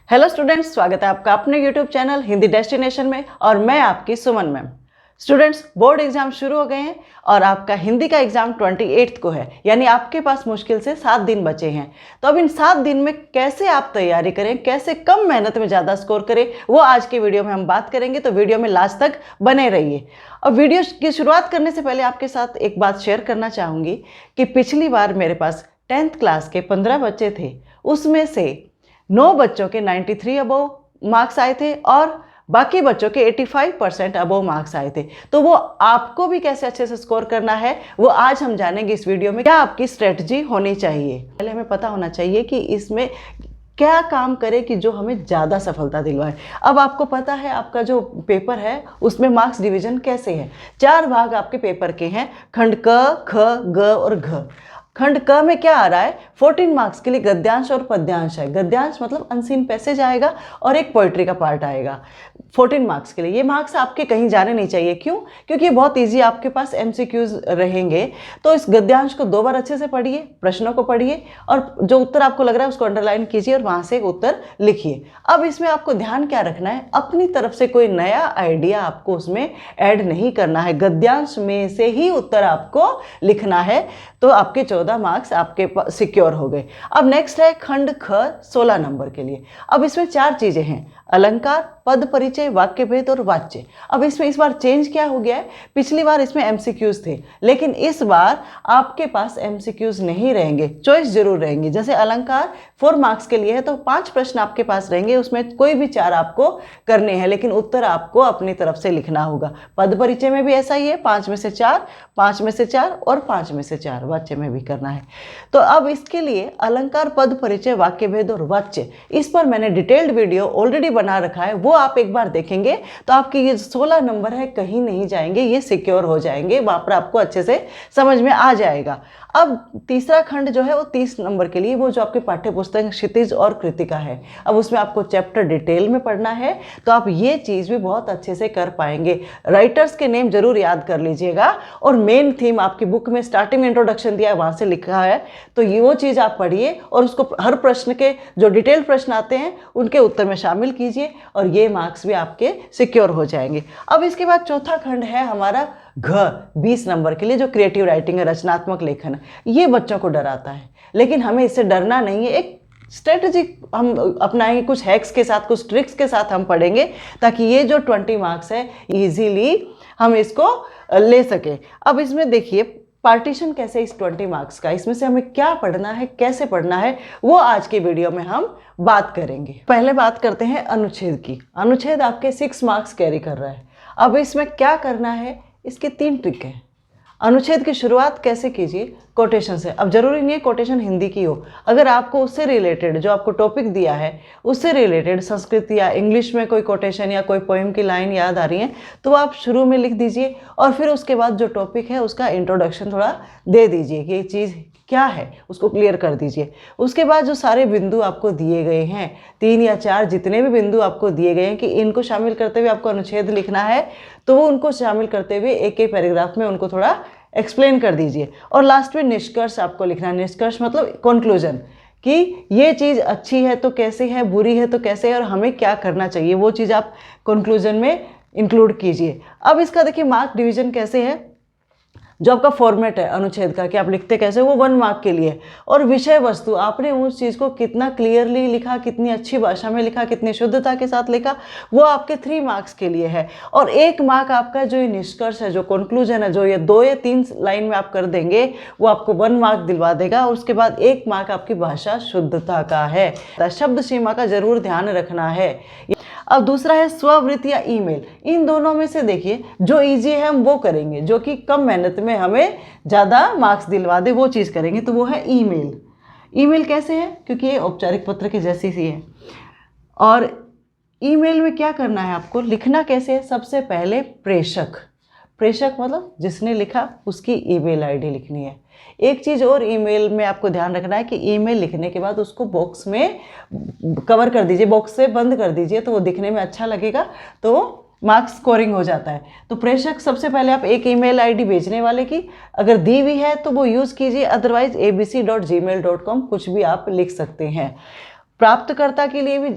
Hello students, स्वागत है आपका अपने यूट्यूब चैनल हिंदी डेस्टिनेशन में और मैं आपकी सुमन मैम। स्टूडेंट्स, बोर्ड एग्जाम शुरू हो गए हैं और आपका हिंदी का एग्जाम 28 को है, यानी आपके पास मुश्किल से 7 दिन बचे हैं। तो अब इन 7 दिन में कैसे आप तैयारी करें, कैसे कम मेहनत में ज़्यादा स्कोर करें, वो आज के वीडियो में हम बात करेंगे। तो वीडियो में लास्ट तक बने रहिए। और वीडियो की शुरुआत करने से पहले आपके साथ एक बात शेयर करना चाहूँगी कि पिछली बार मेरे पास 10th क्लास के 15 बच्चे थे, उसमें से 9 बच्चों के 93 अबव मार्क्स आए थे और बाकी बच्चों के 85% अबव मार्क्स आए थे। तो वो आपको भी कैसे अच्छे से स्कोर करना है वो आज हम जानेंगे इस वीडियो में। क्या आपकी स्ट्रेटजी होनी चाहिए, पहले हमें पता होना चाहिए कि इसमें क्या काम करे कि जो हमें ज़्यादा सफलता दिलवाए। अब आपको पता है आपका जो पेपर है उसमें मार्क्स डिवीजन कैसे है। 4 भाग आपके पेपर के हैं, खंड क, ख, ग और घ। खंड क में क्या आ रहा है, 14 मार्क्स के लिए गद्यांश और पद्यांश है। गद्यांश मतलब अनसीन पैसेज आएगा और एक पोइट्री का पार्ट आएगा 14 मार्क्स के लिए। ये मार्क्स आपके कहीं जाने नहीं चाहिए। क्यों? क्योंकि ये बहुत इजी आपके पास MCQs रहेंगे। तो इस गद्यांश को 2 बार अच्छे से पढ़िए, प्रश्नों को पढ़िए और जो उत्तर आपको लग रहा है उसको अंडरलाइन कीजिए और वहाँ से उत्तर लिखिए। अब इसमें आपको ध्यान क्या रखना है, अपनी तरफ से कोई नया आइडिया आपको उसमें ऐड नहीं करना है। गद्यांश में से ही उत्तर आपको लिखना है। तो आपके 14 मार्क्स आपके सिक्योर हो गए। अब नेक्स्ट है खंड ख 16 नंबर के लिए। अब इसमें 4 चीज़ें हैं, अलंकार, पद परिचय, वाक्य भेद और वाच्य। अब इसमें इस बार चेंज क्या हो गया है, पिछली बार इसमें MCQs थे लेकिन इस बार आपके पास MCQs नहीं रहेंगे, चॉइस जरूर रहेंगी। जैसे अलंकार 4 मार्क्स के लिए है तो 5 प्रश्न आपके पास रहेंगे, उसमें कोई भी 4 आपको करने हैं लेकिन उत्तर आपको अपनी तरफ से लिखना होगा। पद परिचय में भी ऐसा ही है, 5 में से 4, 5 में से 4 और 5 में से 4, वाच्य में भी करना है। तो अब इसके लिए अलंकार, पद परिचय, वाक्य भेद और वाच्य, इस पर मैंने डिटेल्ड वीडियो ऑलरेडी बना रखा है, वो आप एक बार देखेंगे तो आपके ये 16 नंबर है कहीं नहीं जाएंगे, ये सिक्योर हो जाएंगे, वहाँ पर आपको अच्छे से समझ में आ जाएगा। अब तीसरा खंड जो है वो 30 नंबर के लिए, वो जो आपके पाठ्य पुस्तक क्षितिज और कृतिका है, अब उसमें आपको चैप्टर डिटेल में पढ़ना है तो आप ये चीज़ भी बहुत अच्छे से कर पाएंगे। राइटर्स के नेम जरूर याद कर लीजिएगा और मेन थीम आपकी बुक में स्टार्टिंग में इंट्रोडक्शन दिया है वहाँ से लिखा है, तो ये वो चीज़ आप पढ़िए और उसको हर प्रश्न के जो डिटेल प्रश्न आते हैं उनके उत्तर में शामिल कीजिए और ये मार्क्स भी आपके सिक्योर हो जाएंगे। अब इसके बाद चौथा खंड है हमारा घ 20 नंबर के लिए, जो क्रिएटिव राइटिंग है, रचनात्मक लेखन है। ये बच्चों को डराता है लेकिन हमें इससे डरना नहीं है। एक स्ट्रेटजी हम अपनाएंगे, कुछ हैक्स के साथ, कुछ ट्रिक्स के साथ हम पढ़ेंगे ताकि ये जो 20 मार्क्स है इजीली हम इसको ले सके। अब इसमें देखिए पार्टीशन कैसे इस 20 मार्क्स का, इसमें से हमें क्या पढ़ना है, कैसे पढ़ना है, वो आज की वीडियो में हम बात करेंगे। पहले बात करते हैं अनुच्छेद की। अनुच्छेद आपके 6 मार्क्स कैरी कर रहा है। अब इसमें क्या करना है, इसके 3 ट्रिक हैं। अनुच्छेद की शुरुआत कैसे कीजिए, कोटेशन से। अब जरूरी नहीं है कोटेशन हिंदी की हो, अगर आपको उससे रिलेटेड जो आपको टॉपिक दिया है उससे रिलेटेड संस्कृत या इंग्लिश में कोई कोटेशन या कोई पोएम की लाइन याद आ रही है तो आप शुरू में लिख दीजिए और फिर उसके बाद जो टॉपिक है उसका इंट्रोडक्शन थोड़ा दे दीजिए कि ये चीज़ क्या है, उसको क्लियर कर दीजिए। उसके बाद जो सारे बिंदु आपको दिए गए हैं, 3 या 4 जितने भी बिंदु आपको दिए गए हैं कि इनको शामिल करते हुए आपको अनुच्छेद लिखना है, तो वो उनको शामिल करते हुए एक एक पैराग्राफ में उनको थोड़ा एक्सप्लेन कर दीजिए। और लास्ट में निष्कर्ष आपको लिखना है। निष्कर्ष मतलब कंक्लूजन, कि ये चीज़ अच्छी है तो कैसे है, बुरी है तो कैसे है और हमें क्या करना चाहिए, वो चीज़ आप कंक्लूजन में इंक्लूड कीजिए। अब इसका देखिए मार्क डिवीजन कैसे है, जो आपका फॉर्मेट है अनुच्छेद का कि आप लिखते कैसे, वो 1 मार्क के लिए। और विषय वस्तु, आपने उस चीज़ को कितना क्लियरली लिखा, कितनी अच्छी भाषा में लिखा, कितनी शुद्धता के साथ लिखा, वो आपके 3 मार्क्स के लिए है। और 1 मार्क आपका जो ये निष्कर्ष है, जो कंक्लूजन है, जो ये 2 या 3 लाइन में आप कर देंगे वो आपको 1 मार्क दिलवा देगा। और उसके बाद 1 मार्क आपकी भाषा शुद्धता का है। शब्द सीमा का जरूर ध्यान रखना है। अब दूसरा है स्ववृत्ति या ईमेल। इन दोनों में से देखिए जो इजी है हम वो करेंगे, जो कि कम मेहनत में हमें ज़्यादा मार्क्स दिलवा दे, वो चीज़ करेंगे। तो वो है ईमेल। ईमेल कैसे है, क्योंकि ये औपचारिक पत्र की जैसी सी है। और ईमेल में क्या करना है, आपको लिखना कैसे है, सबसे पहले प्रेषक। प्रेषक मतलब जिसने लिखा उसकी ईमेल आईडी लिखनी है। एक चीज़ और ईमेल में आपको ध्यान रखना है कि ईमेल लिखने के बाद उसको बॉक्स में कवर कर दीजिए, बॉक्स से बंद कर दीजिए, तो वो दिखने में अच्छा लगेगा, तो मार्क्स स्कोरिंग हो जाता है। तो प्रेषक सबसे पहले आप एक ईमेल आईडी भेजने वाले की अगर दी हुई है तो वो यूज़ कीजिए, अदरवाइज abc.gmail.com कुछ भी आप लिख सकते हैं। प्राप्तकर्ता के लिए भी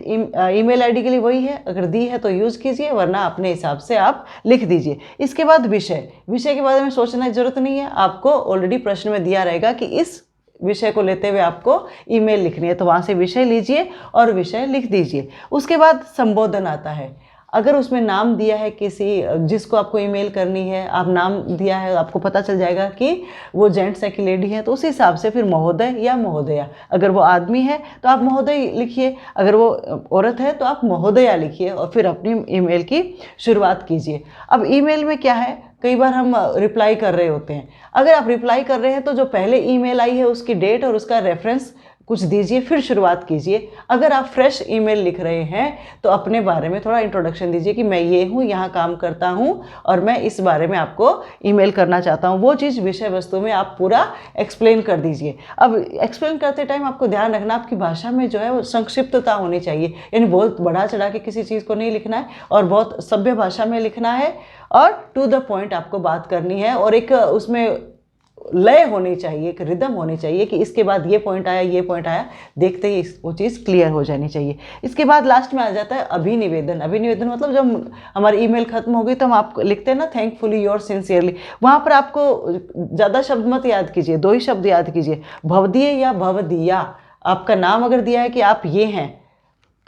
ईमेल आईडी के लिए वही है, अगर दी है तो यूज़ कीजिए, वरना अपने हिसाब से आप लिख दीजिए। इसके बाद विषय के बारे में सोचने की ज़रूरत नहीं है, आपको ऑलरेडी प्रश्न में दिया रहेगा कि इस विषय को लेते हुए आपको ईमेल लिखनी है, तो वहाँ से विषय लीजिए और विषय लिख दीजिए। उसके बाद संबोधन आता है। अगर उसमें नाम दिया है किसी जिसको आपको ईमेल करनी है, आप नाम दिया है, आपको पता चल जाएगा कि वो जेंट्स है कि लेडी है, तो उस हिसाब से फिर महोदय या महोदया, अगर वो आदमी है तो आप महोदय लिखिए, अगर वो औरत है तो आप महोदया लिखिए और फिर अपनी ईमेल की शुरुआत कीजिए। अब ईमेल में क्या है, कई बार हम रिप्लाई कर रहे होते हैं, अगर आप रिप्लाई कर रहे हैं तो जो पहले ईमेल आई है उसकी डेट और उसका रेफरेंस कुछ दीजिए, फिर शुरुआत कीजिए। अगर आप फ्रेश ईमेल लिख रहे हैं तो अपने बारे में थोड़ा इंट्रोडक्शन दीजिए कि मैं ये हूँ, यहाँ काम करता हूँ और मैं इस बारे में आपको ईमेल करना चाहता हूँ। वो चीज़ विषय वस्तु में आप पूरा एक्सप्लेन कर दीजिए। अब एक्सप्लेन करते टाइम आपको ध्यान रखना, आपकी भाषा में जो है वो संक्षिप्तता होनी चाहिए, यानी बहुत बढ़ा चढ़ा के किसी चीज़ को नहीं लिखना है और बहुत सभ्य भाषा में लिखना है और टू द पॉइंट आपको बात करनी है और एक उसमें लय होनी चाहिए, एक रिदम होनी चाहिए कि इसके बाद ये पॉइंट आया, ये पॉइंट आया, देखते ही वो चीज़ क्लियर हो जानी चाहिए। इसके बाद लास्ट में आ जाता है अभिनिवेदन। अभिनिवेदन मतलब जब हमारी ईमेल खत्म हो गई तो हम आपको लिखते हैं ना, थैंकफुली योर सिंसियरली, वहाँ पर आपको ज़्यादा शब्द मत याद कीजिए, 2 ही शब्द याद कीजिए, भवदीय या भवदीया। आपका नाम अगर दिया है कि आप ये हैं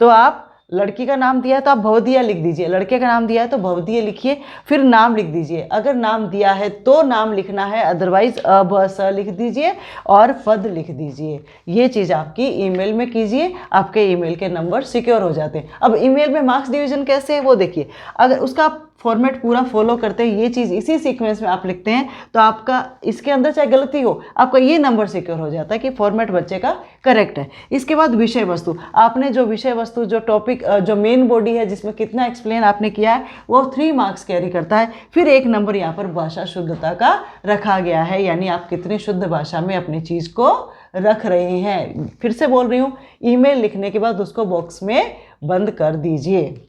तो आप, लड़की का नाम दिया है तो आप भवदीया लिख दीजिए, लड़के का नाम दिया है तो भवदीय लिखिए, फिर नाम लिख दीजिए। अगर नाम दिया है तो नाम लिखना है, अदरवाइज अ ब स लिख दीजिए और पद लिख दीजिए। ये चीज़ आपकी ईमेल में कीजिए, आपके ईमेल के नंबर सिक्योर हो जाते हैं। अब ईमेल में मार्क्स डिवीजन कैसे है वो देखिए, अगर उसका आप फॉर्मेट पूरा फॉलो करते हैं, ये चीज़ इसी सीक्वेंस में आप लिखते हैं तो आपका इसके अंदर चाहे गलती हो, आपका ये नंबर सिक्योर हो जाता है कि फॉर्मेट बच्चे का करेक्ट है। इसके बाद विषय वस्तु, आपने जो विषय वस्तु, जो टॉपिक, जो मेन बॉडी है जिसमें कितना एक्सप्लेन आपने किया है वो 3 मार्क्स कैरी करता है। फिर 1 नंबर यहाँ पर भाषा शुद्धता का रखा गया है, यानी आप कितनी शुद्ध भाषा में अपनी चीज़ को रख रहे हैं। फिर से बोल रही हूँ, ईमेल लिखने के बाद उसको बॉक्स में बंद कर दीजिए।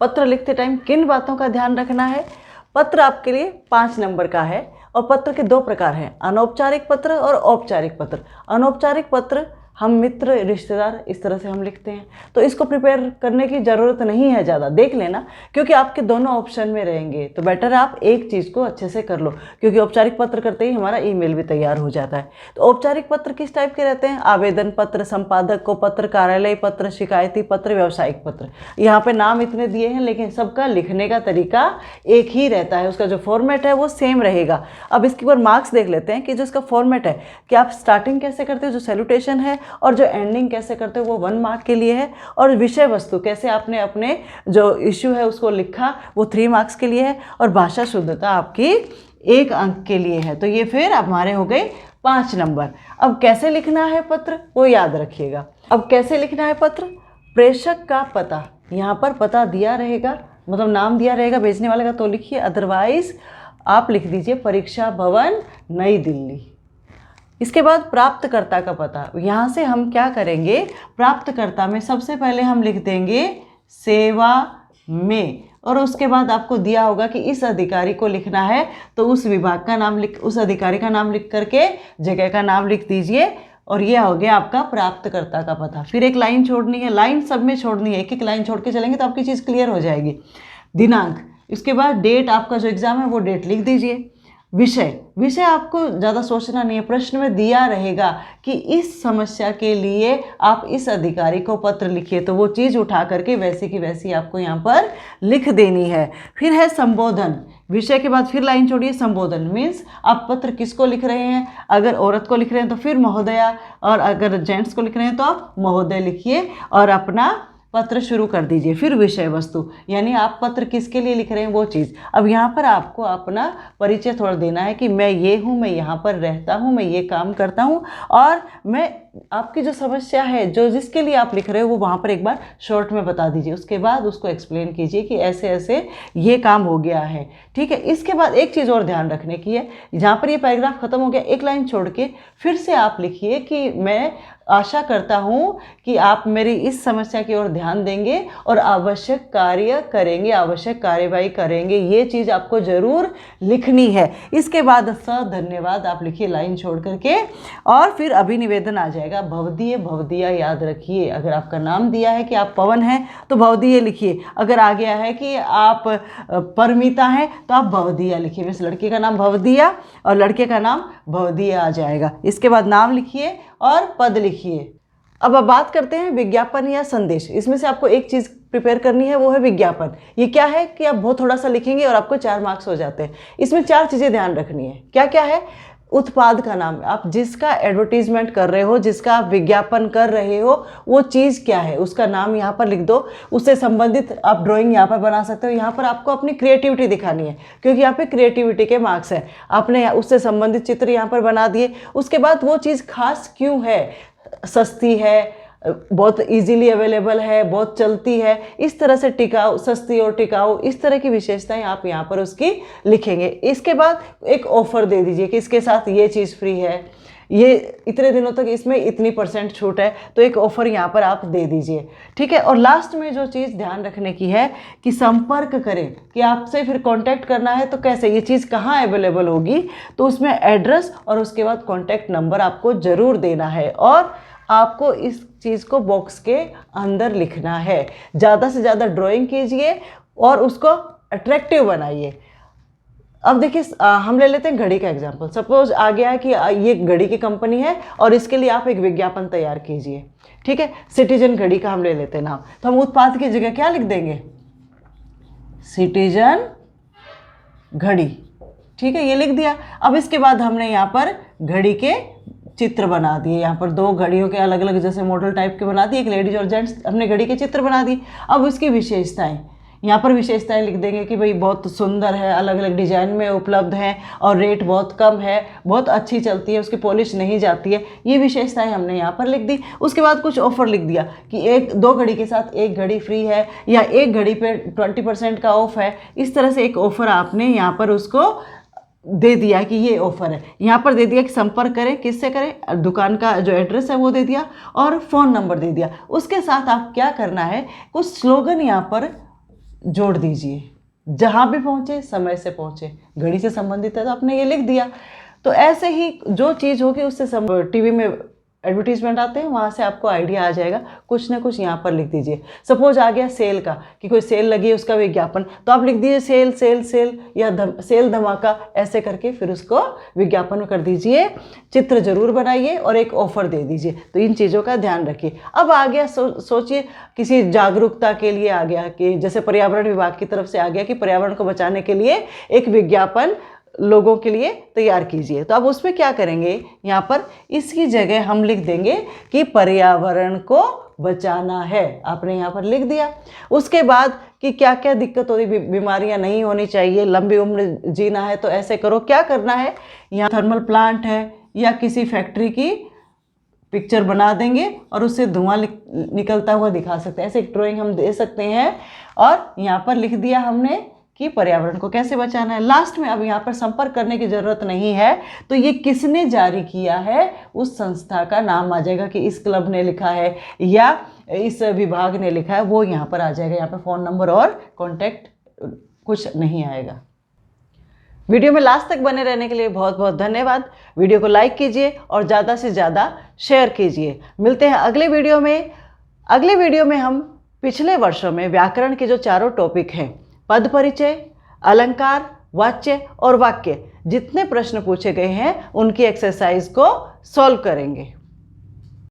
पत्र लिखते टाइम किन बातों का ध्यान रखना है? पत्र आपके लिए 5 नंबर का है और पत्र के 2 प्रकार हैं, अनौपचारिक पत्र और औपचारिक पत्र। अनौपचारिक पत्र हम मित्र, रिश्तेदार, इस तरह से हम लिखते हैं, तो इसको प्रिपेयर करने की ज़रूरत नहीं है ज़्यादा, देख लेना, क्योंकि आपके दोनों ऑप्शन में रहेंगे, तो बेटर है आप एक चीज़ को अच्छे से कर लो, क्योंकि औपचारिक पत्र करते ही हमारा ईमेल भी तैयार हो जाता है। तो औपचारिक पत्र किस टाइप के रहते हैं? आवेदन पत्र, संपादक को पत्र, कार्यालय पत्र, शिकायती पत्र, व्यावसायिक पत्र। यहाँ पर नाम इतने दिए हैं लेकिन सबका लिखने का तरीका एक ही रहता है, उसका जो फॉर्मेट है वो सेम रहेगा। अब इसके ऊपर मार्क्स देख लेते हैं कि जो इसका फॉर्मेट है कि आप स्टार्टिंग कैसे करते हो, जो सैल्यूटेशन है, और जो एंडिंग कैसे करते हो वो 1 मार्क के लिए है, और विषय वस्तु कैसे आपने अपने जो इश्यू है उसको लिखा वो 3 मार्क्स के लिए है, और भाषा शुद्धता आपकी 1 अंक के लिए है। तो ये फिर हमारे हो गए 5 नंबर। अब कैसे लिखना है पत्र वो याद रखिएगा। अब कैसे लिखना है पत्र? प्रेषक का पता, यहाँ पर पता दिया रहेगा, मतलब नाम दिया रहेगा भेजने वाले का, तो लिखिए, अदरवाइज आप लिख दीजिए परीक्षा भवन, नई दिल्ली। इसके बाद प्राप्तकर्ता का पता, यहाँ से हम क्या करेंगे, प्राप्तकर्ता में सबसे पहले हम लिख देंगे सेवा में, और उसके बाद आपको दिया होगा कि इस अधिकारी को लिखना है तो उस विभाग का नाम लिख, उस अधिकारी का नाम लिख करके जगह का नाम लिख दीजिए, और ये हो गया आपका प्राप्तकर्ता का पता। फिर एक लाइन छोड़नी है, लाइन सब में छोड़नी है, एक लाइन छोड़ के चलेंगे तो आपकी चीज़ क्लियर हो जाएगी। दिनांक, इसके बाद डेट, आपका जो एग्ज़ाम है वो डेट लिख दीजिए। विषय आपको ज़्यादा सोचना नहीं है, प्रश्न में दिया रहेगा कि इस समस्या के लिए आप इस अधिकारी को पत्र लिखिए, तो वो चीज़ उठा करके वैसी की वैसी आपको यहाँ पर लिख देनी है। फिर है संबोधन, विषय के बाद फिर लाइन छोड़िए, संबोधन मीन्स आप पत्र किसको लिख रहे हैं, अगर औरत को लिख रहे हैं तो फिर महोदया, और अगर जेंट्स को लिख रहे हैं तो आप महोदय लिखिए और अपना पत्र शुरू कर दीजिए। फिर विषय वस्तु, यानी आप पत्र किसके लिए लिख रहे हैं वो चीज़। अब यहाँ पर आपको अपना परिचय थोड़ा देना है कि मैं ये हूँ, मैं यहाँ पर रहता हूँ, मैं ये काम करता हूँ, और मैं आपकी जो समस्या है, जो जिसके लिए आप लिख रहे हो, वो वहाँ पर एक बार शॉर्ट में बता दीजिए। उसके बाद उसको एक्सप्लेन कीजिए कि ऐसे ऐसे ये काम हो गया है, ठीक है। इसके बाद एक चीज़ और ध्यान रखने की है, जहाँ पर ये पैराग्राफ खत्म हो गया, एक लाइन छोड़ के फिर से आप लिखिए कि मैं आशा करता हूँ कि आप मेरी इस समस्या की ओर ध्यान देंगे और आवश्यक कार्य करेंगे, आवश्यक कार्यवाही करेंगे। ये चीज़ आपको ज़रूर लिखनी है। इसके बाद धन्यवाद आप लिखिए लाइन छोड़ करके, और फिर अभिनिवेदन आ जाए। जाएगा भवदीय भवदिया। याद रखिए, अगर आपका नाम दिया है कि आप पवन हैं तो भवदीय लिखिए, अगर आ गया है कि आप परमिता हैं तो आप भवदिया लिखिए। मीन्स लड़की का नाम भवदिया और लड़के का नाम भवदिया आ जाएगा। इसके बाद नाम लिखिए और पद लिखिए। अब बात करते हैं विज्ञापन या संदेश। इसमें से आपको एक चीज़ प्रिपेयर करनी है, वो है विज्ञापन। ये क्या है कि आप बहुत थोड़ा सा लिखेंगे और आपको 4 मार्क्स हो जाते हैं। इसमें 4 चीज़ें ध्यान रखनी है। क्या क्या है? उत्पाद का नाम, आप जिसका एडवर्टीजमेंट कर रहे हो, जिसका आप विज्ञापन कर रहे हो, वो चीज़ क्या है, उसका नाम यहाँ पर लिख दो। उससे संबंधित आप ड्राइंग यहाँ पर बना सकते हो। यहाँ पर आपको अपनी क्रिएटिविटी दिखानी है, क्योंकि यहाँ पे क्रिएटिविटी के मार्क्स हैं। आपने उससे संबंधित चित्र यहाँ पर बना दिए। उसके बाद वो चीज़ खास क्यों है, सस्ती है, बहुत इजीली अवेलेबल है, बहुत चलती है, इस तरह से टिकाऊ, सस्ती और टिकाऊ, इस तरह की विशेषताएं आप यहाँ पर उसकी लिखेंगे। इसके बाद एक ऑफर दे दीजिए कि इसके साथ ये चीज़ फ्री है, ये इतने दिनों तक इसमें इतनी % छूट है, तो एक ऑफर यहाँ पर आप दे दीजिए। ठीक है। और लास्ट में जो चीज़ ध्यान रखने की है कि संपर्क करें, कि आपसे फिर कांटेक्ट करना है तो कैसे, ये चीज़ कहाँ अवेलेबल होगी, तो उसमें एड्रेस और उसके बाद कॉन्टैक्ट नंबर आपको ज़रूर देना है और आपको इस चीज़ को बॉक्स के अंदर लिखना है। ज़्यादा से ज़्यादा ड्राइंग कीजिए और उसको अट्रैक्टिव बनाइए। अब देखिए, हम ले लेते हैं घड़ी का एग्जाम्पल। सपोज आ गया है कि ये घड़ी की कंपनी है और इसके लिए आप एक विज्ञापन तैयार कीजिए। ठीक है, सिटीजन घड़ी का हम ले लेते हैं नाम। तो हम उत्पाद की जगह क्या लिख देंगे, सिटीजन घड़ी। ठीक है, ये लिख दिया। अब इसके बाद हमने यहाँ पर घड़ी के चित्र बना दिए। यहाँ पर 2 घड़ियों के अलग अलग जैसे मॉडल टाइप के बना दिए, एक लेडीज और जेंट्स, हमने घड़ी के चित्र बना दिए। अब उसकी विशेषताएं, यहाँ पर विशेषताएं लिख देंगे कि भाई बहुत सुंदर है, अलग अलग डिजाइन में उपलब्ध है और रेट बहुत कम है, बहुत अच्छी चलती है, उसकी पॉलिश नहीं जाती है। ये विशेषताएं हमने यहाँ पर लिख दी। उसके बाद कुछ ऑफर लिख दिया कि 2 घड़ी के साथ 1 घड़ी फ्री है, या 1 घड़ी पे 20% का ऑफ है। इस तरह से एक ऑफर आपने यहाँ पर उसको दे दिया कि ये ऑफर है। यहाँ पर दे दिया कि संपर्क करें, किससे करें, दुकान का जो एड्रेस है वो दे दिया और फ़ोन नंबर दे दिया। उसके साथ आप क्या करना है, कुछ स्लोगन यहाँ पर जोड़ दीजिए। जहाँ भी पहुँचे समय से पहुँचे, घड़ी से संबंधित है तो आपने ये लिख दिया। तो ऐसे ही जो चीज़ होगी उससे टीवी में एडवर्टीजमेंट आते हैं, वहाँ से आपको आइडिया आ जाएगा। कुछ ना कुछ यहाँ पर लिख दीजिए। सपोज आ गया सेल का, कि कोई सेल लगी है उसका विज्ञापन, तो आप लिख दीजिए सेल सेल सेल या सेल धमाका, ऐसे करके फिर उसको विज्ञापन कर दीजिए। चित्र जरूर बनाइए और एक ऑफर दे दीजिए। तो इन चीज़ों का ध्यान रखिए। अब आ गया सोचिए किसी जागरूकता के लिए आ गया, कि जैसे पर्यावरण विभाग की तरफ से आ गया कि पर्यावरण को बचाने के लिए एक विज्ञापन लोगों के लिए तैयार कीजिए। तो अब उसमें क्या करेंगे, यहाँ पर इसकी जगह हम लिख देंगे कि पर्यावरण को बचाना है। आपने यहाँ पर लिख दिया। उसके बाद कि क्या क्या दिक्कत होती, बीमारियाँ नहीं होनी चाहिए, लंबी उम्र जीना है तो ऐसे करो। क्या करना है, यहाँ थर्मल प्लांट है या किसी फैक्ट्री की पिक्चर बना देंगे और उससे धुआं निकलता हुआ दिखा सकते हैं। ऐसे एक ड्राइंग हम दे सकते हैं और यहाँ पर लिख दिया हमने कि पर्यावरण को कैसे बचाना है। लास्ट में अब यहाँ पर संपर्क करने की ज़रूरत नहीं है, तो ये किसने जारी किया है उस संस्था का नाम आ जाएगा, कि इस क्लब ने लिखा है या इस विभाग ने लिखा है, वो यहाँ पर आ जाएगा। यहाँ पर फ़ोन नंबर और कॉन्टैक्ट कुछ नहीं आएगा। वीडियो में लास्ट तक बने रहने के लिए बहुत बहुत धन्यवाद। वीडियो को लाइक कीजिए और ज़्यादा से ज़्यादा शेयर कीजिए। मिलते हैं अगले वीडियो में। अगले वीडियो में हम पिछले वर्षों में व्याकरण के जो 4 टॉपिक हैं, पद परिचय, अलंकार, वाच्य और वाक्य, जितने प्रश्न पूछे गए हैं उनकी एक्सरसाइज को सॉल्व करेंगे।